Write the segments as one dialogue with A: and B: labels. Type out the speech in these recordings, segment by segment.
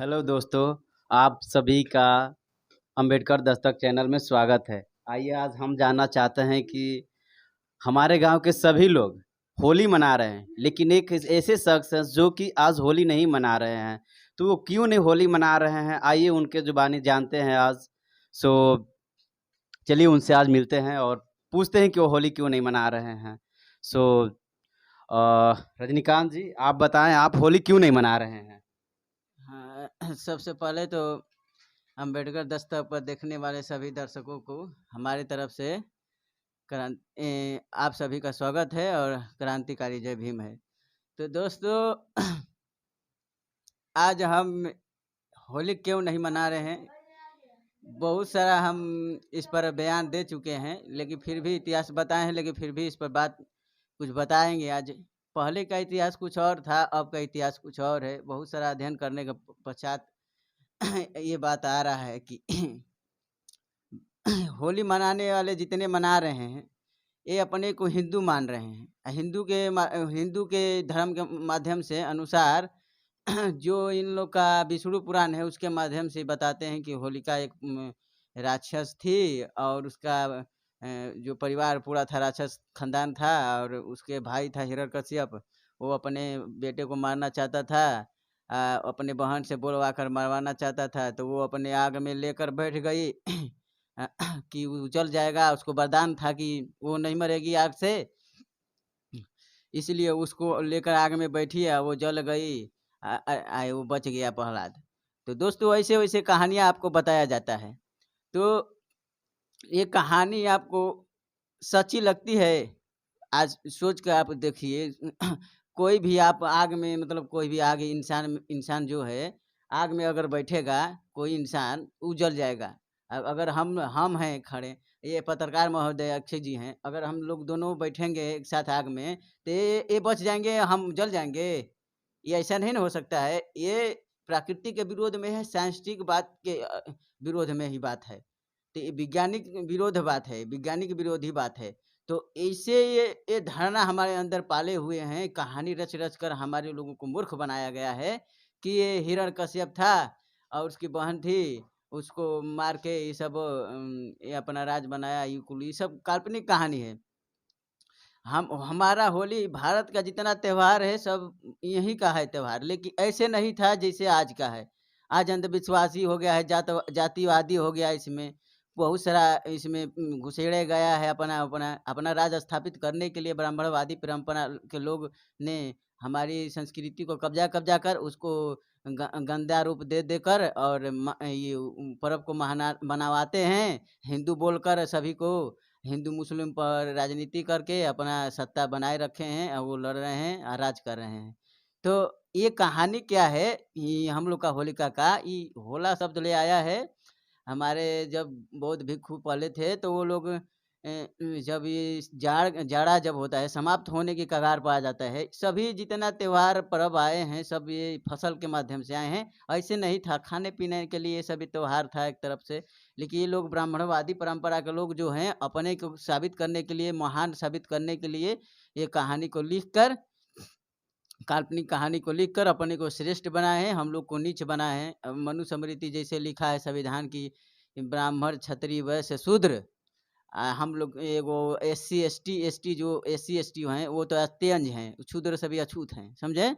A: Hello दोस्तों, आप सभी का अंबेडकर दस्तक चैनल में स्वागत है। आइए आज हम जानना चाहते हैं कि हमारे गांव के सभी लोग होली मना रहे हैं, लेकिन एक ऐसे शख्स हैं जो कि आज होली नहीं मना रहे हैं। तो वो क्यों नहीं होली मना रहे हैं, आइए उनके जुबानी जानते हैं आज। सो चलिए उनसे आज मिलते हैं और पूछते हैं कि वो होली क्यों नहीं मना रहे हैं। सो रजनीकांत जी, आप बताएं, आप होली क्यों नहीं मना रहे हैं?
B: हाँ, सबसे पहले तो अंबेडकर दस्तक पर देखने वाले सभी दर्शकों को हमारी तरफ से आप सभी का स्वागत है और क्रांतिकारी जय भीम है। तो दोस्तों, आज हम होली क्यों नहीं मना रहे हैं, बहुत सारा हम इस पर बयान दे चुके हैं, लेकिन फिर भी इतिहास बताए हैं, लेकिन फिर भी इस पर बात कुछ बताएंगे आज। पहले का इतिहास कुछ और था, अब का इतिहास कुछ और है। बहुत सारा अध्ययन करने के पश्चात ये बात आ रहा है कि होली मनाने वाले जितने मना रहे हैं, ये अपने को हिंदू मान रहे हैं। हिंदू के धर्म के माध्यम से अनुसार जो इन लोग का विष्णु पुराण है, उसके माध्यम से बताते हैं कि होलिका एक राक्षस थी और उसका जो परिवार पूरा था, राक्षस खानदान था, और उसके भाई था हिरण्यकश्यप। वो अपने बेटे को मारना चाहता था, अपने बहन से बुलवा कर मरवाना चाहता था, तो वो अपने आग में लेकर बैठ गई कि वो जल जाएगा। उसको वरदान था कि वो नहीं मरेगी आग से, इसलिए उसको लेकर आग में बैठी है, वो जल गई। वो बच गया प्रहलाद। तो दोस्तों, ऐसे वैसे कहानियाँ आपको बताया जाता है। तो ये कहानी आपको सच्ची लगती है? आज सोच कर आप देखिए। कोई भी आप आग में, मतलब कोई भी आग, इंसान इंसान जो है आग में अगर बैठेगा, कोई इंसान, वो जल जाएगा। अगर हम हैं खड़े, ये पत्रकार महोदय अक्षय जी हैं, अगर हम लोग दोनों बैठेंगे एक साथ आग में, तो ये बच जाएंगे, हम जल जाएंगे? ये ऐसा नहीं ना हो सकता है। ये प्रकृति के विरोध में है, साइंटिफिक बात के विरोध में ही बात है। तो ये वैज्ञानिक विरोध बात है, वैज्ञानिक विरोधी बात है। तो ऐसे ये धारणा हमारे अंदर पाले हुए हैं, कहानी रच-रच कर हमारे लोगों को मूर्ख बनाया गया है कि ये हिरण्यकश्यप था और उसकी बहन थी, उसको मार के ये सब ये अपना राज बनाया, ये कुल ये सब काल्पनिक कहानी है। हम हमारा होली, भारत का जितना त्योहार है सब यहीं का है त्योहार, लेकिन ऐसे नहीं था जैसे आज का है। आज अंधविश्वासी हो गया है, जातिवादी हो गया है इसमें। बहुत सारा इसमें घुसेड़े गया है, अपना अपना अपना राज स्थापित करने के लिए ब्राह्मणवादी परंपरा के लोग ने हमारी संस्कृति को कब्जा कर उसको गंदा रूप दे देकर और ये पर्व को मनावाते हैं, हिंदू बोलकर सभी को हिंदू मुस्लिम पर राजनीति करके अपना सत्ता बनाए रखे हैं और वो लड़ रहे हैं और राज कर रहे हैं। तो ये कहानी क्या है? ये हम लोग का होलिका का ये होला शब्द ले आया है। हमारे जब बौद्ध भिक्षु पहले थे, तो वो लोग जब ये जाड़ा जब होता है, समाप्त होने की कगार पर आ जाता है, सभी जितना त्योहार पर्व आए हैं, सब ये फसल के माध्यम से आए हैं। ऐसे नहीं था, खाने-पीने के लिए सभी त्योहार था एक तरफ से। लेकिन ये लोग ब्राह्मणवादी परंपरा के लोग जो हैं, अपने को साबित करने के लिए, महान साबित करने के लिए, ये कहानी को लिख कर, काल्पनिक कहानी को लिखकर अपने को श्रेष्ठ बनाए हैं, हम लोग को नीच बनाए हैं। मनुस्मृति जैसे लिखा है संविधान की, ब्राह्मण, क्षत्रिय, वैश्य, शूद्र। हम लोग एगो एससी, एसटी जो एससी, एसटी हैं, वो तो अत्यंज हैं, शूद्र सभी अछूत हैं, समझे?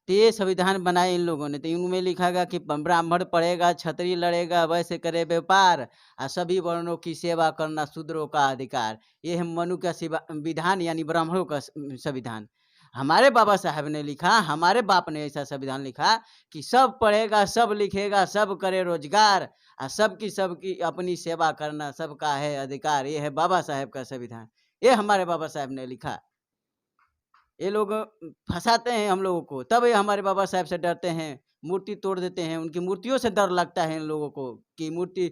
B: तो ये संविधान बनाए इन लोगों ने, तो इनमें लिखा गया कि ब्राह्मण पढ़ेगा, क्षत्रिय लड़ेगा, वैश्य करे व्यापार, सभी वर्णों की सेवा करना शूद्रों का अधिकार। ये है मनु का विधान, यानी ब्राह्मणों का संविधान। हमारे बाबा साहब ने लिखा, हमारे बाप ने ऐसा संविधान लिखा कि सब पढ़ेगा, सब लिखेगा, सब करे रोजगार, सबकी सबकी अपनी सेवा करना सबका है अधिकार। ये है बाबा साहेब का संविधान। ये हमारे बाबा साहब ने लिखा। ये लोग फँसाते हैं हम लोगों को, तब ये हमारे बाबा साहब से डरते हैं, मूर्ति तोड़ देते हैं, उनकी मूर्तियों से डर लगता है इन लोगों को कि मूर्ति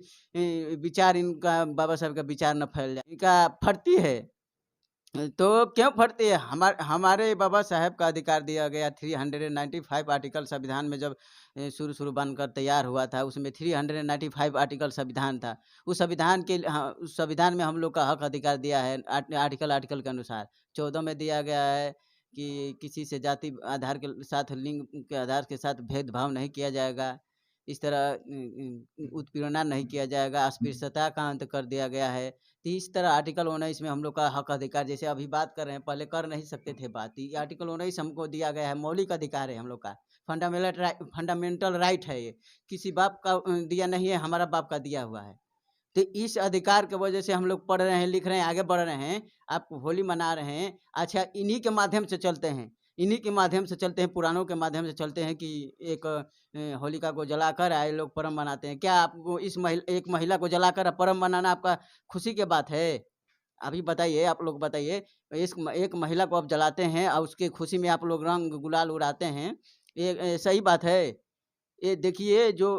B: विचार इनका, बाबा साहब का विचार ना फैल जाए, इनका फटती है। तो क्यों फटती है? हमारे बाबा साहब का अधिकार दिया गया, 395 आर्टिकल संविधान में जब शुरू-शुरू बनकर तैयार हुआ था, उसमें 395 आर्टिकल संविधान था। उस संविधान के हाँ, उस संविधान में हम लोग का हक अधिकार दिया है आर्टिकल आर्टिकल के अनुसार। 14 में दिया गया है कि किसी से जाति आधार के साथ, लिंग के आधार के साथ भेदभाव नहीं किया जाएगा। इस तरह उत्पीड़ना नहीं किया जाएगा, अस्पृश्यता का अंत कर दिया गया है। तो इस तरह आर्टिकल 19 में हम लोग का हक अधिकार, जैसे अभी बात कर रहे हैं, पहले कर नहीं सकते थे बात। ये आर्टिकल 19 हमको दिया गया है, मौलिक अधिकार है हम लोग का, फंडामेंटल राइट है ये। किसी बाप का दिया नहीं है, हमारा बाप का दिया हुआ है। तो इस अधिकार की वजह से हम लोग पढ़ रहे हैं, लिख रहे हैं, आगे बढ़ रहे हैं। आप होली मना रहे हैं, अच्छा इन्हीं के माध्यम से चलते हैं, इन्हीं के माध्यम से चलते हैं, पुराणों के माध्यम से चलते हैं कि एक होलिका को जलाकर आए लोग पर्व मनाते हैं। क्या आपको एक महिला को जलाकर पर्व मनाना आपका खुशी की बात है? अभी बताइए, आप लोग बताइए, एक महिला को आप जलाते हैं और उसकी खुशी में आप लोग रंग गुलाल उड़ाते हैं, ये सही बात है? ये देखिए जो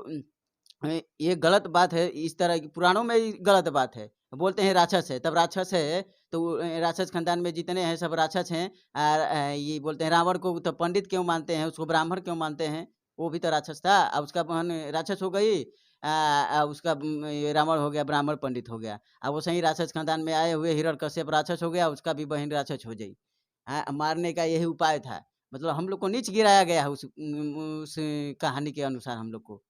B: ये गलत बात है, इस तरह की पुराणों में ही गलत बात है। बोलते हैं राक्षस है, तब राक्षस है तो राक्षस खानदान में जितने हैं सब राक्षस हैं। ये बोलते हैं रावण को तो पंडित क्यों मानते हैं, उसको ब्राह्मण क्यों मानते हैं? वो भी तो राक्षस था, उसका बहन राक्षस हो गई, उसका ये रावण हो गया, ब्राह्मण पंडित हो गया। अब वो सही राक्षस खानदान में आए हुए हिरण्यकश्यप राक्षस हो गया, उसका भी बहन राक्षस हो गई। मारने का यही उपाय था। मतलब हम लोग को नीच गिराया गया है उस कहानी के अनुसार हम लोग को।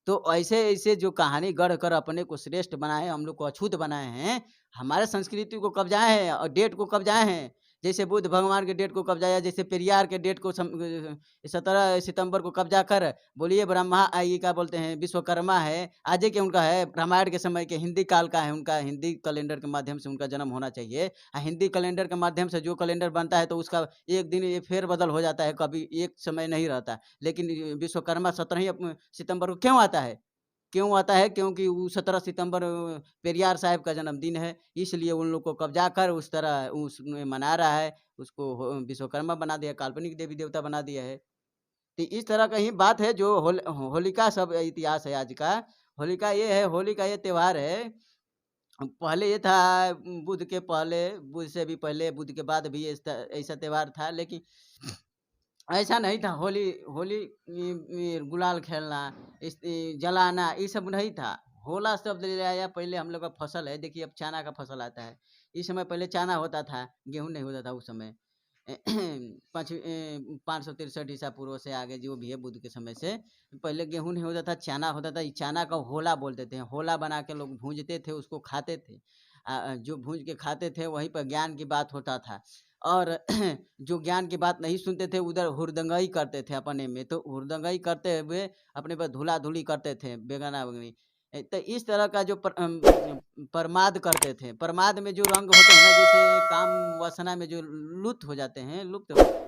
B: तो ऐसे-ऐसे जो कहानी गढ़ कर अपने को श्रेष्ठ बनाए, हम लोग को अछूत बनाए हैं, हमारे संस्कृति को कब्ज़ाए हैं और डेट को कब्ज़ाए हैं। जैसे बुद्ध भगवान के डेट को कब्ज़ाया, जैसे पेरियार के डेट को 17 सितंबर को कब्ज़ा कर बोलिए ये क्या बोलते हैं, विश्वकर्मा है, आज ही के उनका है, रामायण के समय के हिंदी काल का है उनका, हिंदी कैलेंडर के माध्यम से उनका जन्म होना चाहिए। हिंदी कैलेंडर के माध्यम से जो कैलेंडर बनता है तो उसका एक दिन ये फेर-बदल हो जाता है, कभी एक समय नहीं रहता। लेकिन विश्वकर्मा 17 ही सितंबर को क्यों आता है? क्यों आता है? क्योंकि वो 17 सितंबर पेरियार साहब का जन्मदिन है, इसलिए उन लोग को कब्ज़ा कर उस तरह उसमें मना रहा है, उसको विश्वकर्मा बना दिया, काल्पनिक देवी-देवता बना दिया है। तो इस तरह का ही बात है जो होलिका सब इतिहास है आज का। होलिका ये है, होली का ये त्योहार है, पहले ये था बुद्ध के पहले, बुद्ध से भी पहले, बुद्ध के बाद भी ऐसा त्योहार था, लेकिन ऐसा नहीं था। होली होली गुलाल खेलना, जलाना, ये सब नहीं था। होला शब्द ले आया, पहले हम लोग का फसल है, देखिए अब चना का फसल आता है। इस समय पहले चना होता था, गेहूँ नहीं होता था उस समय। 563 ईसा पूर्व से आगे जो भी है बुद्ध के समय से, पहले गेहूँ नहीं होता था, चना होता था। चना का होला बोलते थे, होला बना के लोग भूंजते थे, उसको खाते थे। जो भूंज के खाते थे वहीं पर ज्ञान की बात होता था। और जो ज्ञान की बात नहीं सुनते थे उधर हुड़दंगाई करते थे अपने में, तो हुड़दंगाई करते हुए अपने पर धूला-धूली करते थे, बेगाना-बेगानी। तो इस तरह का जो प्रमाद करते थे, प्रमाद में जो रंग होते हैं ना, जैसे काम वासना में जो लुप्त हो जाते हैं,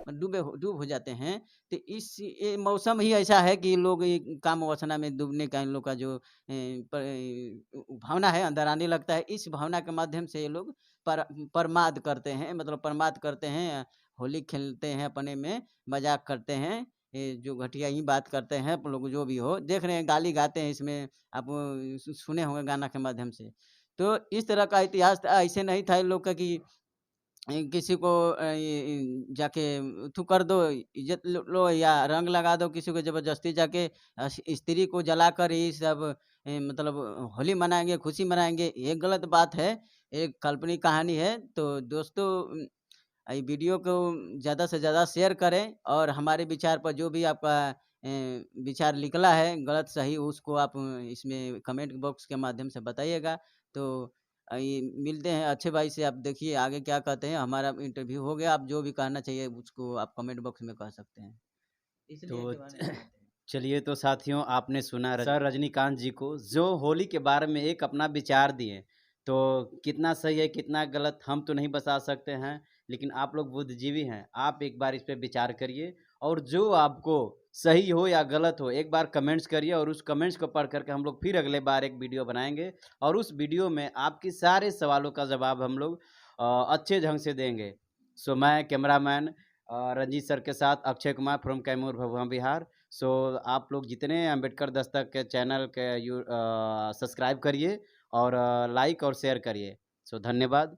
B: डूब हो जाते हैं, तो ये मौसम ही ऐसा है कि लोग ये काम वासना में डूबने का इन लोग का जो भावना है अंदर आने लगता है। इस भावना के माध्यम से ये लोग प्रमाद करते हैं, मतलब प्रमाद करते हैं, होली खेलते हैं, अपने में मज़ाक करते हैं। ये जो घटिया ही बात करते हैं, आप लोग जो भी हो, देख रहे हैं गाली गाते हैं इसमें, आप सुने होंगे गाना के माध्यम से। तो इस तरह का इतिहास था, ऐसे नहीं था इन लोग का कि किसी को जाके थू कर दो, इज़्ज़त लो या रंग लगा दो, किसी को ज़बरदस्ती जाके स्त्री को जलाकर ये सब मतलब होली मनाएँगे, खुशी मनाएँगे, ये गलत बात है। एक काल्पनिक कहानी है। तो दोस्तों वीडियो को ज़्यादा से ज़्यादा शेयर करें और हमारे विचार पर जो भी आपका विचार निकला है, गलत सही, उसको आप इसमें कमेंट बॉक्स के माध्यम से बताइएगा। तो ये मिलते हैं अच्छे भाई से, आप देखिए आगे क्या कहते हैं। हमारा इंटरव्यू हो गया, आप जो भी कहना चाहिए उसको आप कमेंट बॉक्स में कह सकते हैं। इसलिए
A: तो
B: के बारे में कहते हैं।
A: चलिए, तो साथियों, आपने सुना सर रजनीकांत जी को, जो होली के बारे में एक अपना विचार दिए। तो कितना सही है कितना गलत हम तो नहीं बता सकते हैं, लेकिन आप लोग बुद्धिजीवी हैं, आप एक बार इस पे विचार करिए, और जो आपको सही हो या गलत हो एक बार कमेंट्स करिए, और उस कमेंट्स को पढ़ करके हम लोग फिर अगले बार एक वीडियो बनाएंगे, और उस वीडियो में आपके सारे सवालों का जवाब हम लोग अच्छे ढंग से देंगे। सो मैं कैमरामैन रंजीत सर के साथ अक्षय कुमार फ्रॉम कैमूर भभुआ बिहार। सो आप लोग जितने अम्बेडकर दस्तक के चैनल के सब्सक्राइब करिए और लाइक और शेयर करिए। सो धन्यवाद।